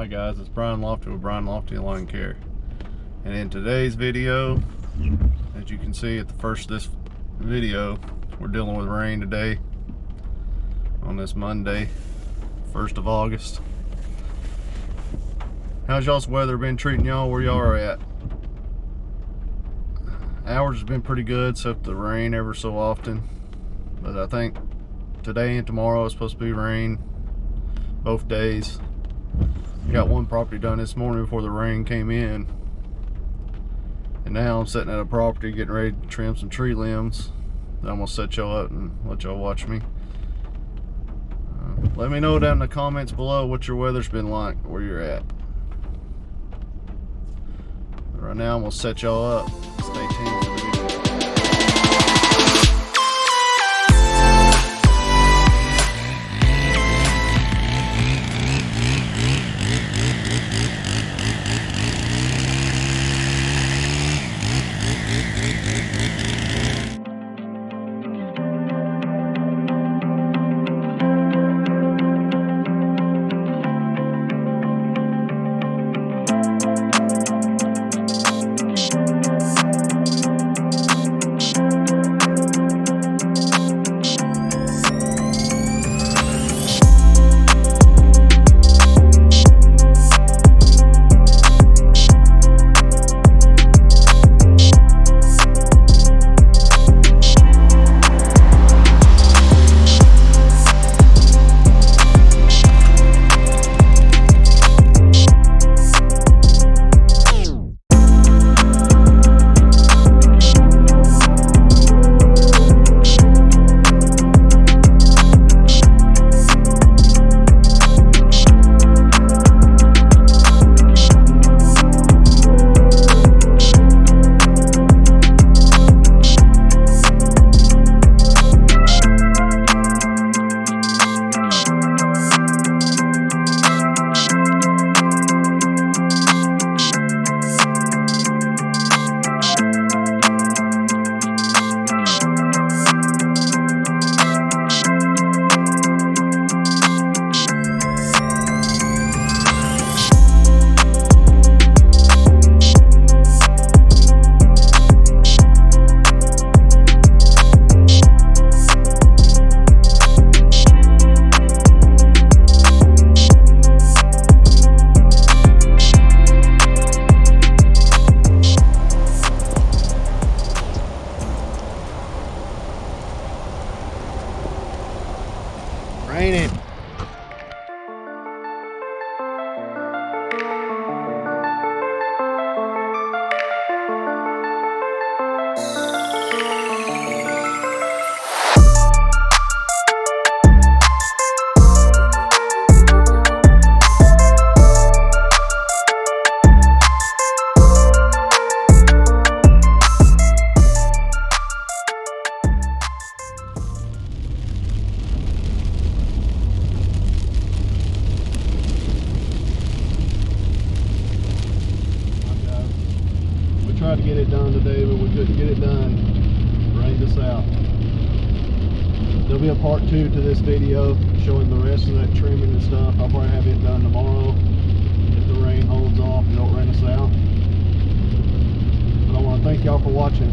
Hi guys, it's Brian Lofty with Brian Lofty Lawn Care, and in today's video, as you can see at the first of this video, we're dealing with rain today on this Monday, 1st of August. How's y'all's weather been treating y'all where y'all are at? Ours has been pretty good except the rain ever so often, but I think today and tomorrow is supposed to be rain both days. I got one property done this morning before the rain came in, and now I'm sitting at a property getting ready to trim some tree limbs. I'm gonna set y'all up and let y'all watch me. Let me know down in the comments below what your weather's been like where you're at. Right now I'm gonna set y'all up. Stay tuned for the video. Raining. Tried to get it done today, but we couldn't get it done. Rained us out. There'll be a part 2 to this video showing the rest of that trimming and stuff. I'll probably have it done tomorrow if the rain holds off and don't rain us out. But I want to thank y'all for watching.